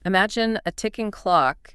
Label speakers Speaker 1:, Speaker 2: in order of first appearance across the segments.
Speaker 1: Imagine a ticking clock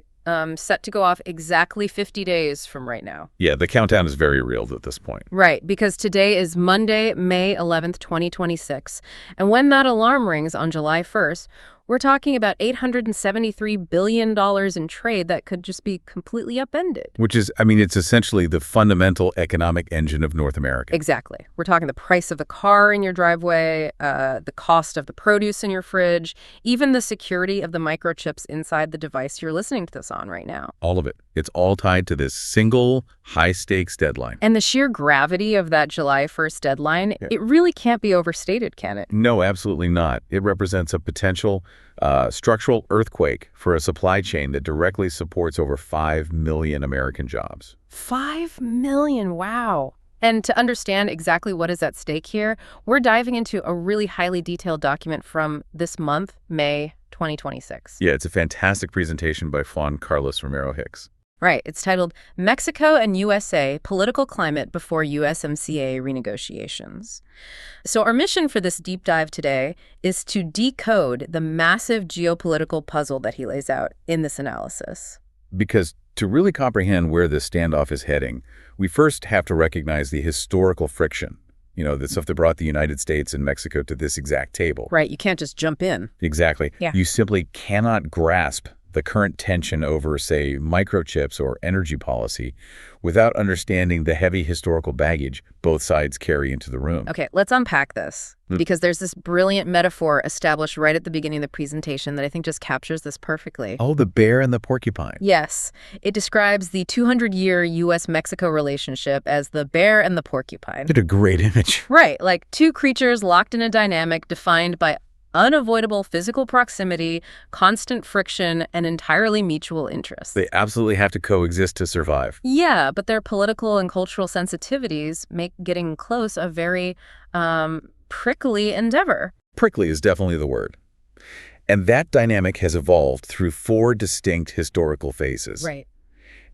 Speaker 1: set to go off exactly 50 days from right now.
Speaker 2: Yeah, the countdown is very real at this point.
Speaker 1: Right, because today is Monday, May 11th, 2026. And when that alarm rings on July 1st, we're talking about $873 billion in trade that could just be completely upended.
Speaker 2: Which is, I mean, it's essentially the fundamental economic engine of North America.
Speaker 1: Exactly. We're talking the price of the car in your driveway, the cost of the produce in your fridge, even the security of the microchips inside the device you're listening to this on right now.
Speaker 2: All of it. It's all tied to this single high-stakes deadline.
Speaker 1: And the sheer gravity of that July 1st deadline, it really can't be overstated, can it?
Speaker 2: No, absolutely not. It represents a potential structural earthquake for a supply chain that directly supports over 5 million American jobs.
Speaker 1: 5 million, wow. And to understand exactly what is at stake here, we're diving into a really highly detailed document from this month, May 2026.
Speaker 2: Yeah, it's a fantastic presentation by Juan Romero Hicks.
Speaker 1: Right. It's titled Mexico and USA, Political Climate Before USMCA Renegotiations. So our mission for this deep dive today is to decode the massive geopolitical puzzle that he lays out in this analysis.
Speaker 2: Because to really comprehend where this standoff is heading, we first have to recognize the historical friction. You know, the stuff that brought the United States and Mexico to this exact table.
Speaker 1: Right. You can't just jump in.
Speaker 2: Exactly.
Speaker 1: Yeah.
Speaker 2: You simply cannot grasp the current tension over, say, microchips or energy policy without understanding the heavy historical baggage both sides carry into the room.
Speaker 1: Okay, let's unpack this, because there's this brilliant metaphor established right at the beginning of the presentation that I think just captures this perfectly.
Speaker 2: Oh, the bear and the porcupine.
Speaker 1: Yes. It describes the 200-year U.S.-Mexico relationship as the bear and the porcupine.
Speaker 2: What a great image.
Speaker 1: Right, like two creatures locked in a dynamic defined by unavoidable physical proximity, constant friction, and entirely mutual interest.
Speaker 2: They absolutely have to coexist to survive.
Speaker 1: Yeah, but their political and cultural sensitivities make getting close a very prickly endeavor.
Speaker 2: Prickly is definitely the word. And that dynamic has evolved through 4 distinct historical phases.
Speaker 1: Right.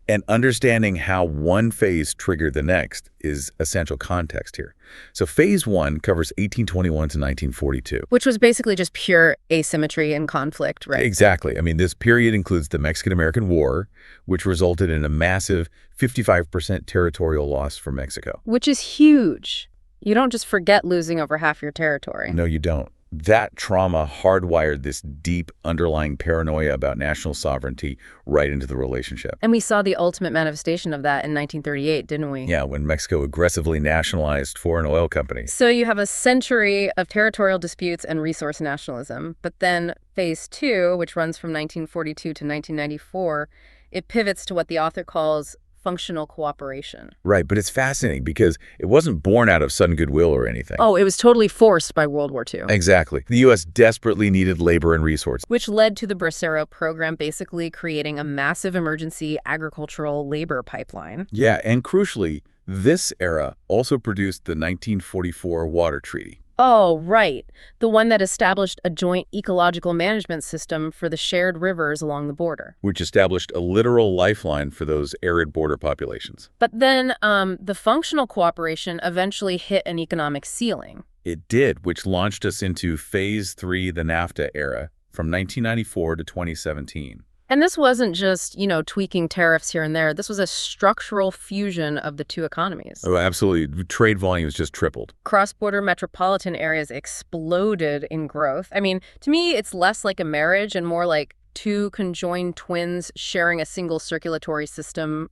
Speaker 2: And understanding how one phase triggered the next is essential context here. So phase 1 covers 1821 to 1942.
Speaker 1: Which was basically just pure asymmetry and conflict, right?
Speaker 2: Exactly. I mean, this period includes the Mexican-American War, which resulted in a massive 55% territorial loss for Mexico.
Speaker 1: Which is huge. You don't just forget losing over half your territory.
Speaker 2: No, you don't. That trauma hardwired this deep underlying paranoia about national sovereignty right into the relationship.
Speaker 1: And we saw the ultimate manifestation of that in 1938, didn't we?
Speaker 2: Yeah, when Mexico aggressively nationalized foreign oil companies.
Speaker 1: So you have a century of territorial disputes and resource nationalism. But then phase 2, which runs from 1942 to 1994, it pivots to what the author calls functional cooperation.
Speaker 2: Right, but it's fascinating because it wasn't born out of sudden goodwill or anything.
Speaker 1: Oh, it was totally forced by World War II.
Speaker 2: Exactly. The U.S. desperately needed labor and resources.
Speaker 1: Which led to the Bracero program basically creating a massive emergency agricultural labor pipeline.
Speaker 2: Yeah, and crucially, this era also produced the 1944 Water Treaty.
Speaker 1: Oh, right. The one that established a joint ecological management system for the shared rivers along the border.
Speaker 2: Which established a literal lifeline for those arid border populations.
Speaker 1: But then the functional cooperation eventually hit an economic ceiling.
Speaker 2: It did, which launched us into Phase 3, the NAFTA era, from 1994 to 2017.
Speaker 1: And this wasn't just, tweaking tariffs here and there. This was a structural fusion of the two economies.
Speaker 2: Oh, absolutely. Trade volumes just tripled.
Speaker 1: Cross-border metropolitan areas exploded in growth. I mean, to me, it's less like a marriage and more like two conjoined twins sharing a single circulatory system,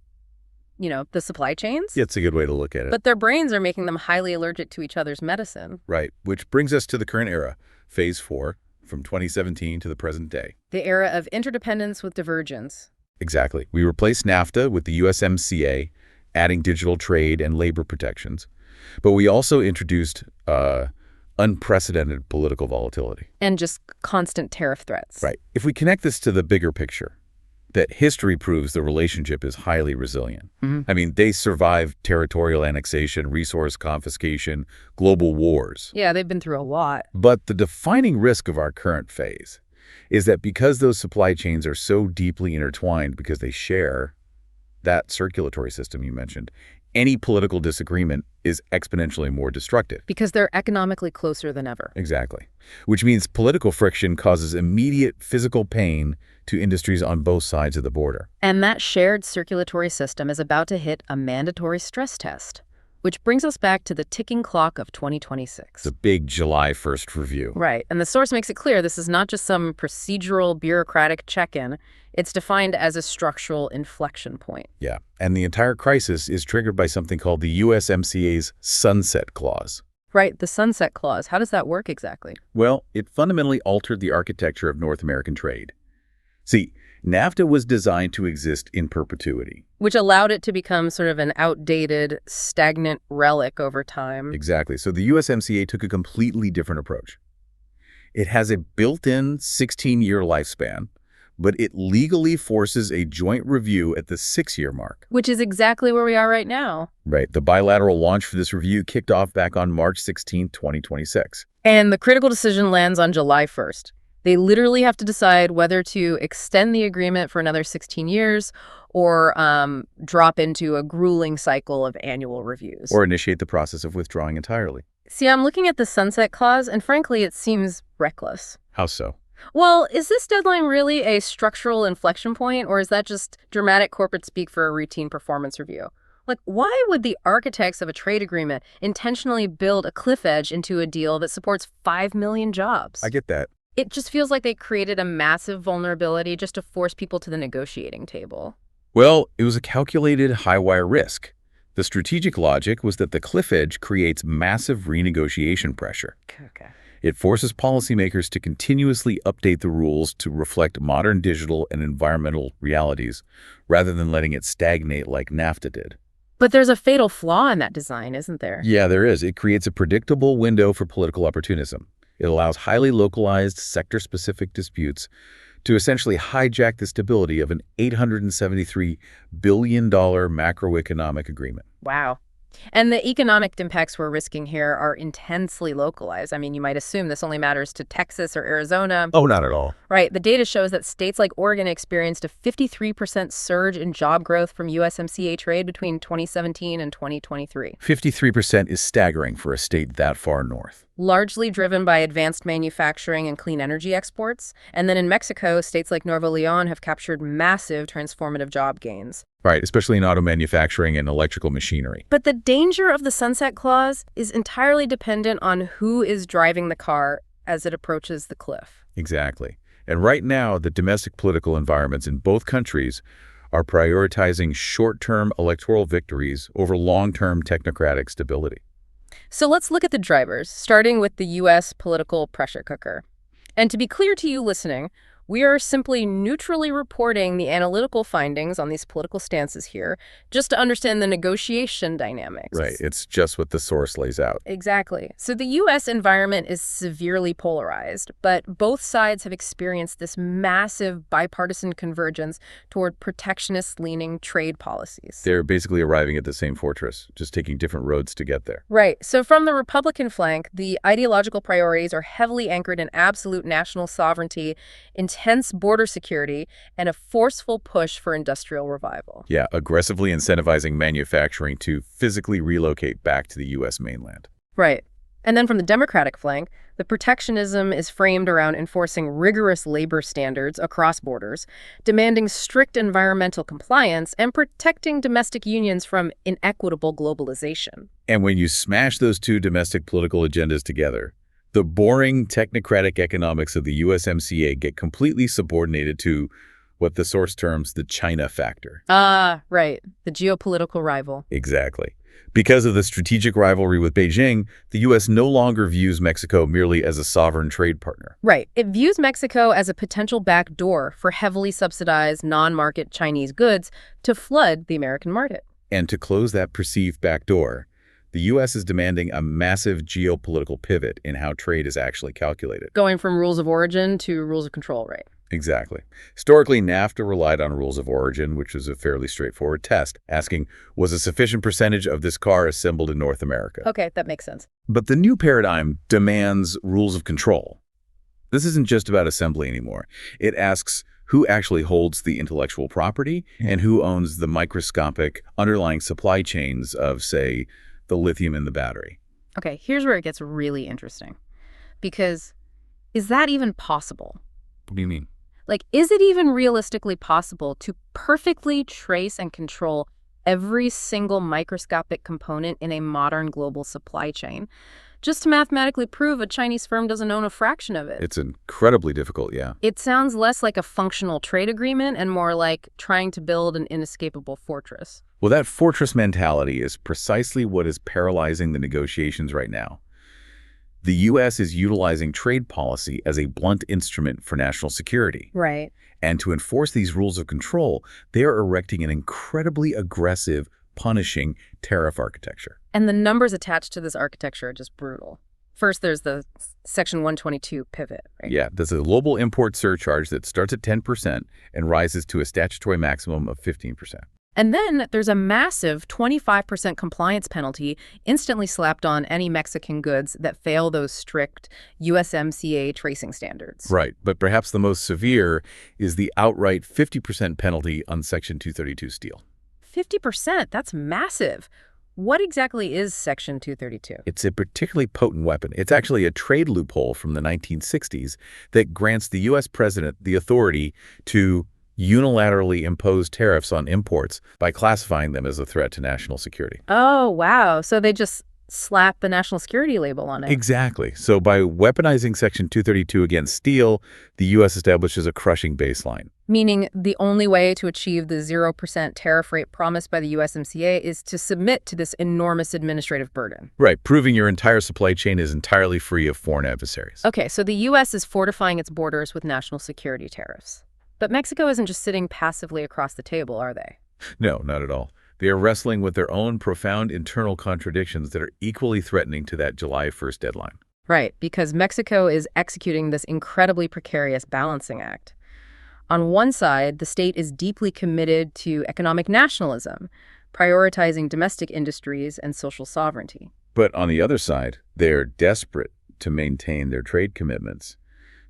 Speaker 1: the supply chains.
Speaker 2: Yeah, it's a good way to look at it.
Speaker 1: But their brains are making them highly allergic to each other's medicine.
Speaker 2: Right, which brings us to the current era, Phase 4. From 2017 to the present day.
Speaker 1: The era of interdependence with divergence.
Speaker 2: Exactly. We replaced NAFTA with the USMCA, adding digital trade and labor protections. But we also introduced unprecedented political volatility.
Speaker 1: And just constant tariff threats.
Speaker 2: Right. If we connect this to the bigger picture, that history proves the relationship is highly resilient. I mean, they survived territorial annexation, resource confiscation, global wars.
Speaker 1: Yeah, they've been through a lot.
Speaker 2: But the defining risk of our current phase is that because those supply chains are so deeply intertwined because they share that circulatory system you mentioned, any political disagreement is exponentially more destructive.
Speaker 1: Because they're economically closer than ever.
Speaker 2: Exactly. Which means political friction causes immediate physical pain to industries on both sides of the border.
Speaker 1: And that shared circulatory system is about to hit a mandatory stress test, which brings us back to the ticking clock of 2026.
Speaker 2: The big July 1st review.
Speaker 1: Right. And the source makes it clear this is not just some procedural bureaucratic check-in. It's defined as a structural inflection point.
Speaker 2: Yeah. And the entire crisis is triggered by something called the USMCA's Sunset Clause.
Speaker 1: Right, the Sunset Clause. How does that work exactly?
Speaker 2: Well, it fundamentally altered the architecture of North American trade. See, NAFTA was designed to exist in perpetuity.
Speaker 1: Which allowed it to become sort of an outdated, stagnant relic over time.
Speaker 2: Exactly. So the USMCA took a completely different approach. It has a built-in 16-year lifespan, but it legally forces a joint review at the 6-year mark.
Speaker 1: Which is exactly where we are right now.
Speaker 2: Right. The bilateral launch for this review kicked off back on March 16, 2026.
Speaker 1: And the critical decision lands on July 1st. They literally have to decide whether to extend the agreement for another 16 years or drop into a grueling cycle of annual reviews.
Speaker 2: Or initiate the process of withdrawing entirely.
Speaker 1: See, I'm looking at the Sunset Clause, and frankly, it seems reckless.
Speaker 2: How so?
Speaker 1: Well, is this deadline really a structural inflection point, or is that just dramatic corporate speak for a routine performance review? Like, why would the architects of a trade agreement intentionally build a cliff edge into a deal that supports 5 million jobs?
Speaker 2: I get that.
Speaker 1: It just feels like they created a massive vulnerability just to force people to the negotiating table.
Speaker 2: Well, it was a calculated high-wire risk. The strategic logic was that the cliff edge creates massive renegotiation pressure.
Speaker 1: Okay.
Speaker 2: It forces policymakers to continuously update the rules to reflect modern digital and environmental realities, rather than letting it stagnate like NAFTA did.
Speaker 1: But there's a fatal flaw in that design, isn't there?
Speaker 2: Yeah, there is. It creates a predictable window for political opportunism. It allows highly localized, sector-specific disputes to essentially hijack the stability of an $873 billion macroeconomic agreement.
Speaker 1: Wow. And the economic impacts we're risking here are intensely localized. I mean, you might assume this only matters to Texas or Arizona.
Speaker 2: Oh, not at all.
Speaker 1: Right. The data shows that states like Oregon experienced a 53% surge in job growth from USMCA trade between 2017 and 2023.
Speaker 2: 53% is staggering for a state that far north.
Speaker 1: Largely driven by advanced manufacturing and clean energy exports. And then in Mexico, states like Nuevo León have captured massive transformative job gains.
Speaker 2: Right, especially in auto manufacturing and electrical machinery.
Speaker 1: But the danger of the Sunset Clause is entirely dependent on who is driving the car as it approaches the cliff.
Speaker 2: Exactly. And right now, the domestic political environments in both countries are prioritizing short-term electoral victories over long-term technocratic stability.
Speaker 1: So let's look at the drivers, starting with the U.S. political pressure cooker. And to be clear to you listening, we are simply neutrally reporting the analytical findings on these political stances here, just to understand the negotiation dynamics.
Speaker 2: Right. It's just what the source lays out.
Speaker 1: Exactly. So the U.S. environment is severely polarized, but both sides have experienced this massive bipartisan convergence toward protectionist-leaning trade policies.
Speaker 2: They're basically arriving at the same fortress, just taking different roads to get there.
Speaker 1: Right. So from the Republican flank, the ideological priorities are heavily anchored in absolute national sovereignty, intense border security, and a forceful push for industrial revival.
Speaker 2: Yeah, aggressively incentivizing manufacturing to physically relocate back to the U.S. mainland.
Speaker 1: Right. And then from the Democratic flank, the protectionism is framed around enforcing rigorous labor standards across borders, demanding strict environmental compliance, and protecting domestic unions from inequitable globalization.
Speaker 2: And when you smash those two domestic political agendas together, the boring technocratic economics of the USMCA get completely subordinated to what the source terms the China factor.
Speaker 1: Ah, right. The geopolitical rival.
Speaker 2: Exactly. Because of the strategic rivalry with Beijing, the U.S. no longer views Mexico merely as a sovereign trade partner.
Speaker 1: Right. It views Mexico as a potential backdoor for heavily subsidized non-market Chinese goods to flood the American market.
Speaker 2: And to close that perceived backdoor, the U.S. is demanding a massive geopolitical pivot in how trade is actually calculated.
Speaker 1: Going from rules of origin to rules of control, right?
Speaker 2: Exactly. Historically, NAFTA relied on rules of origin, which was a fairly straightforward test, asking, was a sufficient percentage of this car assembled in North America?
Speaker 1: Okay, that makes sense.
Speaker 2: But the new paradigm demands rules of control. This isn't just about assembly anymore. It asks, who actually holds the intellectual property and who owns the microscopic underlying supply chains of, say, the lithium in the battery.
Speaker 1: Okay, here's where it gets really interesting. Because is that even possible?
Speaker 2: What do you mean?
Speaker 1: Like, is it even realistically possible to perfectly trace and control every single microscopic component in a modern global supply chain, just to mathematically prove a Chinese firm doesn't own a fraction of it?
Speaker 2: It's incredibly difficult, yeah.
Speaker 1: It sounds less like a functional trade agreement and more like trying to build an inescapable fortress.
Speaker 2: Well, that fortress mentality is precisely what is paralyzing the negotiations right now. The U.S. is utilizing trade policy as a blunt instrument for national security.
Speaker 1: Right.
Speaker 2: And to enforce these rules of control, they are erecting an incredibly aggressive, punishing tariff architecture.
Speaker 1: And the numbers attached to this architecture are just brutal. First, there's the Section 122 pivot, right?
Speaker 2: Yeah, there's a global import surcharge that starts at 10% and rises to a statutory maximum of 15%.
Speaker 1: And then there's a massive 25% compliance penalty instantly slapped on any Mexican goods that fail those strict USMCA tracing standards.
Speaker 2: Right, but perhaps the most severe is the outright 50% penalty on Section 232 steel.
Speaker 1: 50%? That's massive. What exactly is Section 232?
Speaker 2: It's a particularly potent weapon. It's actually a trade loophole from the 1960s that grants the U.S. president the authority to unilaterally impose tariffs on imports by classifying them as a threat to national security.
Speaker 1: Oh, wow. So they just slap the national security label on it.
Speaker 2: Exactly. So by weaponizing Section 232 against steel, the U.S. establishes a crushing baseline.
Speaker 1: Meaning the only way to achieve the 0% tariff rate promised by the USMCA is to submit to this enormous administrative burden.
Speaker 2: Right, proving your entire supply chain is entirely free of foreign adversaries.
Speaker 1: Okay, so the U.S. is fortifying its borders with national security tariffs. But Mexico isn't just sitting passively across the table, are they?
Speaker 2: No, not at all. They are wrestling with their own profound internal contradictions that are equally threatening to that July 1st deadline.
Speaker 1: Right, because Mexico is executing this incredibly precarious balancing act. On one side, the state is deeply committed to economic nationalism, prioritizing domestic industries and social sovereignty.
Speaker 2: But on the other side, they're desperate to maintain their trade commitments,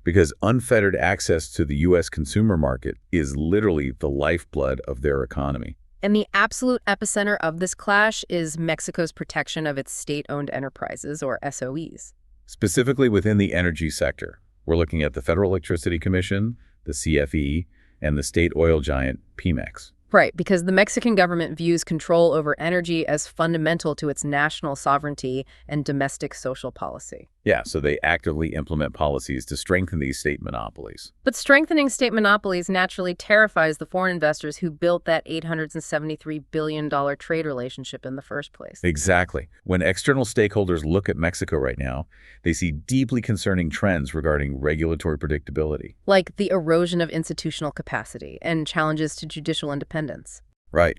Speaker 2: because unfettered access to the U.S. consumer market is literally the lifeblood of their economy.
Speaker 1: And the absolute epicenter of this clash is Mexico's protection of its state-owned enterprises, or SOEs.
Speaker 2: Specifically within the energy sector, we're looking at the Federal Electricity Commission, the CFE, and the state oil giant Pemex.
Speaker 1: Right, because the Mexican government views control over energy as fundamental to its national sovereignty and domestic social policy.
Speaker 2: Yeah, so they actively implement policies to strengthen these state monopolies.
Speaker 1: But strengthening state monopolies naturally terrifies the foreign investors who built that $873 billion trade relationship in the first place.
Speaker 2: Exactly. When external stakeholders look at Mexico right now, they see deeply concerning trends regarding regulatory predictability.
Speaker 1: Like the erosion of institutional capacity and challenges to judicial independence.
Speaker 2: Right.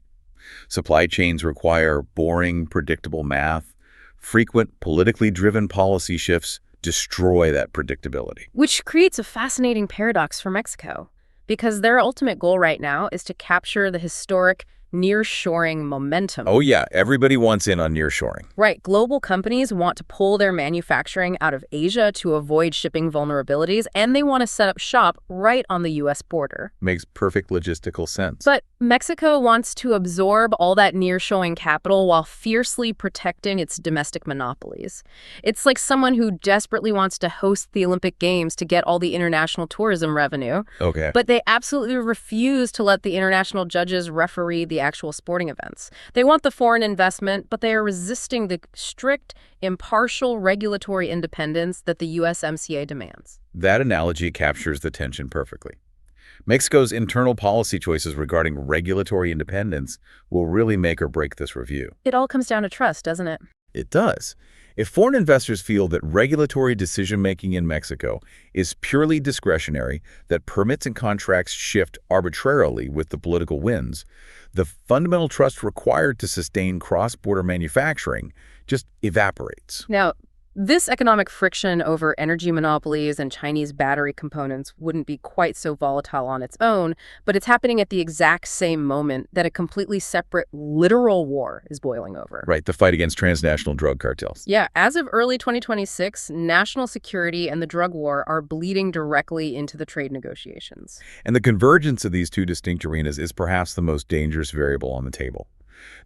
Speaker 2: Supply chains require boring, predictable math. Frequent, politically driven policy shifts destroy that predictability.
Speaker 1: Which creates a fascinating paradox for Mexico, because their ultimate goal right now is to capture the historic nearshoring momentum.
Speaker 2: Oh yeah, everybody wants in on nearshoring.
Speaker 1: Right. Global companies want to pull their manufacturing out of Asia to avoid shipping vulnerabilities, and they want to set up shop right on the U.S. border.
Speaker 2: Makes perfect logistical sense.
Speaker 1: But Mexico wants to absorb all that nearshoring capital while fiercely protecting its domestic monopolies. It's like someone who desperately wants to host the Olympic Games to get all the international tourism revenue.
Speaker 2: Okay.
Speaker 1: But they absolutely refuse to let the international judges referee the actual sporting events. They want the foreign investment, but they are resisting the strict, impartial regulatory independence that the USMCA demands.
Speaker 2: That analogy captures the tension perfectly. Mexico's internal policy choices regarding regulatory independence will really make or break this review.
Speaker 1: It all comes down to trust, doesn't it?
Speaker 2: It does. If foreign investors feel that regulatory decision-making in Mexico is purely discretionary, that permits and contracts shift arbitrarily with the political winds, the fundamental trust required to sustain cross-border manufacturing just evaporates.
Speaker 1: Now, This economic friction over energy monopolies and Chinese battery components wouldn't be quite so volatile on its own, but it's happening at the exact same moment that a completely separate literal war is boiling over.
Speaker 2: Right, the fight against transnational drug cartels.
Speaker 1: Yeah, as of early 2026, national security and the drug war are bleeding directly into the trade negotiations.
Speaker 2: And the convergence of these two distinct arenas is perhaps the most dangerous variable on the table.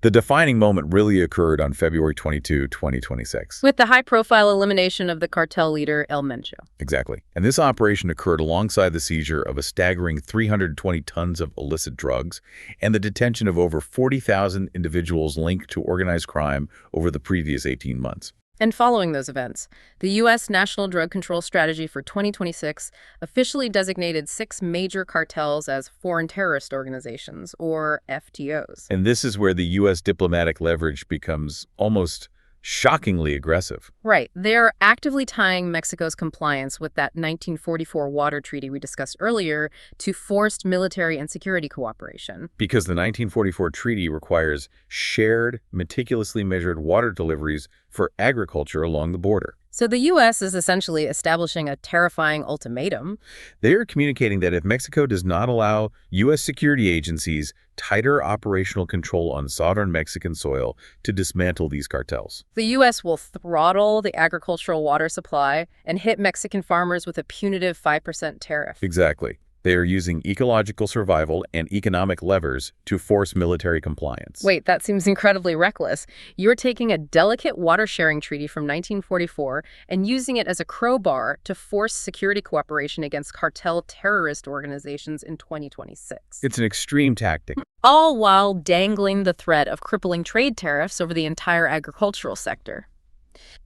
Speaker 2: The defining moment really occurred on February 22, 2026.
Speaker 1: With the high-profile elimination of the cartel leader, El Mencho.
Speaker 2: Exactly. And this operation occurred alongside the seizure of a staggering 320 tons of illicit drugs and the detention of over 40,000 individuals linked to organized crime over the previous 18 months.
Speaker 1: And following those events, the U.S. National Drug Control Strategy for 2026 officially designated 6 major cartels as foreign terrorist organizations, or FTOs.
Speaker 2: And this is where the U.S. diplomatic leverage becomes almost shockingly aggressive.
Speaker 1: Right. They're actively tying Mexico's compliance with that 1944 water treaty we discussed earlier to forced military and security cooperation.
Speaker 2: Because the 1944 treaty requires shared, meticulously measured water deliveries for agriculture along the border.
Speaker 1: So the U.S. is essentially establishing a terrifying ultimatum.
Speaker 2: They are communicating that if Mexico does not allow U.S. security agencies tighter operational control on southern Mexican soil to dismantle these cartels,
Speaker 1: the U.S. will throttle the agricultural water supply and hit Mexican farmers with a punitive 5% tariff.
Speaker 2: Exactly. They are using ecological survival and economic levers to force military compliance.
Speaker 1: Wait, that seems incredibly reckless. You're taking a delicate water-sharing treaty from 1944 and using it as a crowbar to force security cooperation against cartel terrorist organizations in 2026.
Speaker 2: It's an extreme tactic.
Speaker 1: All while dangling the threat of crippling trade tariffs over the entire agricultural sector.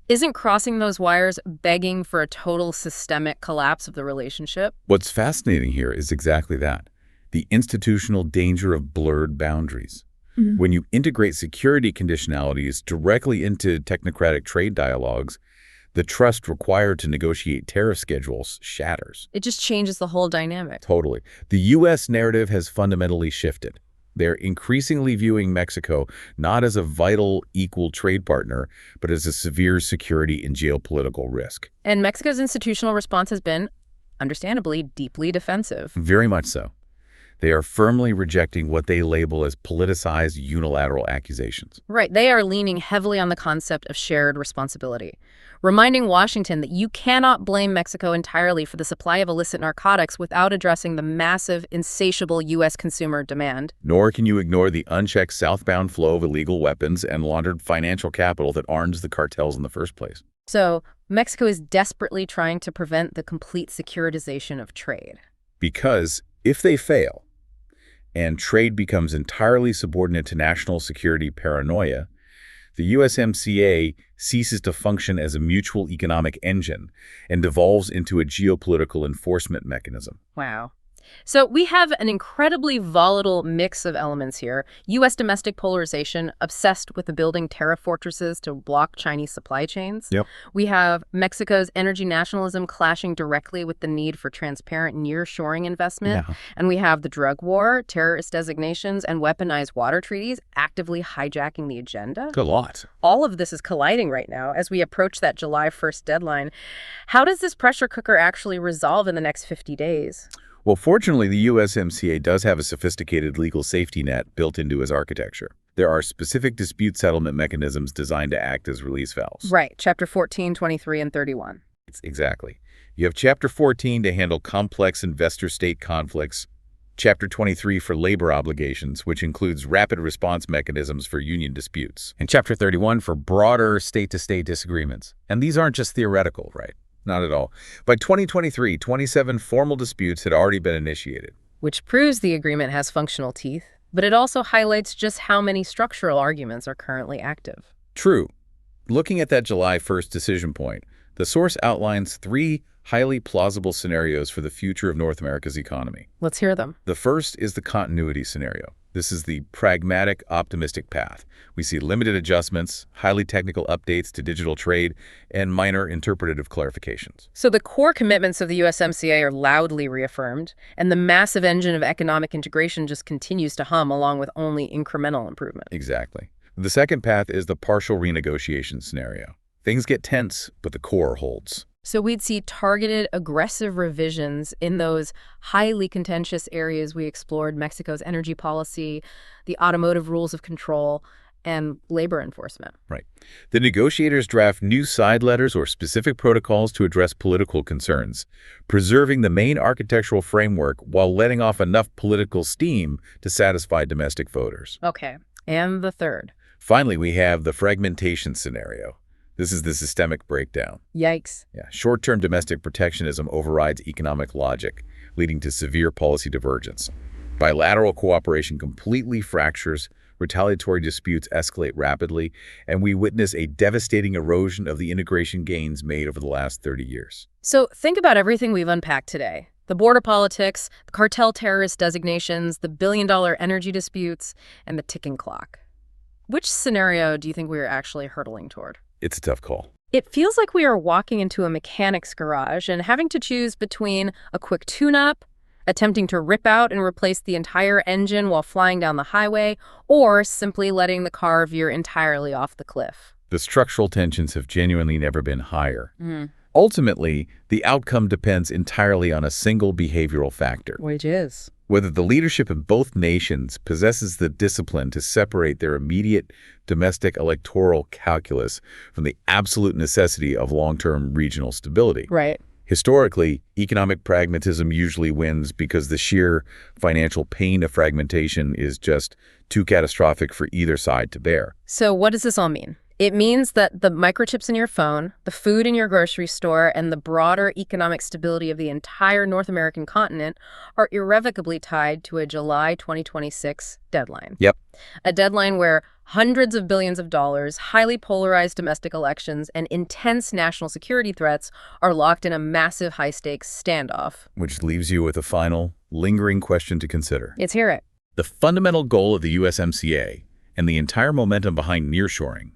Speaker 1: Isn't crossing those wires begging for a total systemic collapse of the relationship?
Speaker 2: What's fascinating here is exactly that, the institutional danger of blurred boundaries. When you integrate security conditionalities directly into technocratic trade dialogues, the trust required to negotiate tariff schedules shatters.
Speaker 1: It just changes the whole dynamic.
Speaker 2: Totally. The U.S. narrative has fundamentally shifted. They're increasingly viewing Mexico not as a vital, equal trade partner, but as a severe security and geopolitical risk.
Speaker 1: And Mexico's institutional response has been, understandably, deeply defensive.
Speaker 2: Very much so. They are firmly rejecting what they label as politicized unilateral accusations.
Speaker 1: Right. They are leaning heavily on the concept of shared responsibility, reminding Washington that you cannot blame Mexico entirely for the supply of illicit narcotics without addressing the massive, insatiable U.S. consumer demand.
Speaker 2: Nor can you ignore the unchecked southbound flow of illegal weapons and laundered financial capital that arms the cartels in the first place.
Speaker 1: So, Mexico is desperately trying to prevent the complete securitization of trade.
Speaker 2: Because if they fail, and trade becomes entirely subordinate to national security paranoia, the USMCA ceases to function as a mutual economic engine and devolves into a geopolitical enforcement mechanism.
Speaker 1: Wow. So we have an incredibly volatile mix of elements here. U.S. domestic polarization, obsessed with the building tariff fortresses to block Chinese supply chains.
Speaker 2: Yep.
Speaker 1: We have Mexico's energy nationalism clashing directly with the need for transparent nearshoring investment.
Speaker 2: Yeah.
Speaker 1: And we have the drug war, terrorist designations, and weaponized water treaties actively hijacking the agenda.
Speaker 2: A lot.
Speaker 1: All of this is colliding right now as we approach that July 1st deadline. How does this pressure cooker actually resolve in the next 50 days?
Speaker 2: Well, fortunately, the USMCA does have a sophisticated legal safety net built into its architecture. There are specific dispute settlement mechanisms designed to act as release valves.
Speaker 1: Right, Chapter 14, 23, and 31.
Speaker 2: Exactly. You have Chapter 14 to handle complex investor-state conflicts, Chapter 23 for labor obligations, which includes rapid response mechanisms for union disputes, and Chapter 31 for broader state-to-state disagreements. And these aren't just theoretical, right? Not at all. By 2023, 27 formal disputes had already been initiated.
Speaker 1: Which proves the agreement has functional teeth, but it also highlights just how many structural arguments are currently active.
Speaker 2: True. Looking at that July 1st decision point, the source outlines 3 highly plausible scenarios for the future of North America's economy.
Speaker 1: Let's hear them.
Speaker 2: The first is the continuity scenario. This is the pragmatic, optimistic path. We see limited adjustments, highly technical updates to digital trade, and minor interpretative clarifications.
Speaker 1: So the core commitments of the USMCA are loudly reaffirmed, and the massive engine of economic integration just continues to hum along with only incremental improvement.
Speaker 2: Exactly. The second path is the partial renegotiation scenario. Things get tense, but the core holds.
Speaker 1: So we'd see targeted, aggressive revisions in those highly contentious areas we explored: Mexico's energy policy, the automotive rules of control, and labor enforcement.
Speaker 2: Right. The negotiators draft new side letters or specific protocols to address political concerns, preserving the main architectural framework while letting off enough political steam to satisfy domestic voters.
Speaker 1: Okay. And the third.
Speaker 2: Finally, we have the fragmentation scenario. This is the systemic breakdown.
Speaker 1: Yikes.
Speaker 2: Yeah. Short-term domestic protectionism overrides economic logic, leading to severe policy divergence. Bilateral cooperation completely fractures, retaliatory disputes escalate rapidly, and we witness a devastating erosion of the integration gains made over the last 30 years.
Speaker 1: So think about everything we've unpacked today: the border politics, the cartel terrorist designations, the billion-dollar energy disputes, and the ticking clock. Which scenario do you think we are actually hurtling toward?
Speaker 2: It's a tough call.
Speaker 1: It feels like we are walking into a mechanic's garage and having to choose between a quick tune-up, attempting to rip out and replace the entire engine while flying down the highway, or simply letting the car veer entirely off the cliff.
Speaker 2: The structural tensions have genuinely never been higher. Ultimately, the outcome depends entirely on a single behavioral factor.
Speaker 1: Which is?
Speaker 2: Whether the leadership in both nations possesses the discipline to separate their immediate domestic electoral calculus from the absolute necessity of long-term regional stability.
Speaker 1: Right.
Speaker 2: Historically, economic pragmatism usually wins because the sheer financial pain of fragmentation is just too catastrophic for either side to bear.
Speaker 1: So what does this all mean? It means that the microchips in your phone, the food in your grocery store, and the broader economic stability of the entire North American continent are irrevocably tied to a July 2026 deadline.
Speaker 2: Yep.
Speaker 1: A deadline where hundreds of billions of dollars, highly polarized domestic elections, and intense national security threats are locked in a massive high-stakes standoff.
Speaker 2: Which leaves you with a final, lingering question to consider.
Speaker 1: Let's hear it.
Speaker 2: The fundamental goal of the USMCA and the entire momentum behind nearshoring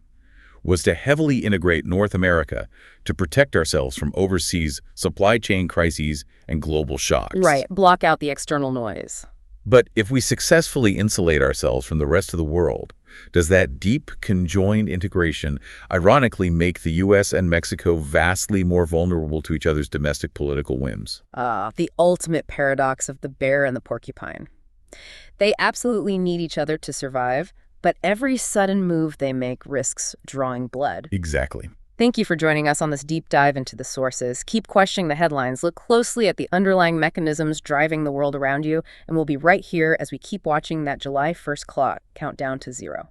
Speaker 2: was to heavily integrate North America to protect ourselves from overseas supply chain crises and global shocks.
Speaker 1: Right, block out the external noise.
Speaker 2: But if we successfully insulate ourselves from the rest of the world, does that deep conjoined integration ironically make the U.S. and Mexico vastly more vulnerable to each other's domestic political whims?
Speaker 1: The ultimate paradox of the bear and the porcupine. They absolutely need each other to survive, but every sudden move they make risks drawing blood.
Speaker 2: Exactly.
Speaker 1: Thank you for joining us on this deep dive into the sources. Keep questioning the headlines, look closely at the underlying mechanisms driving the world around you, and we'll be right here as we keep watching that July 1st clock count down to 0.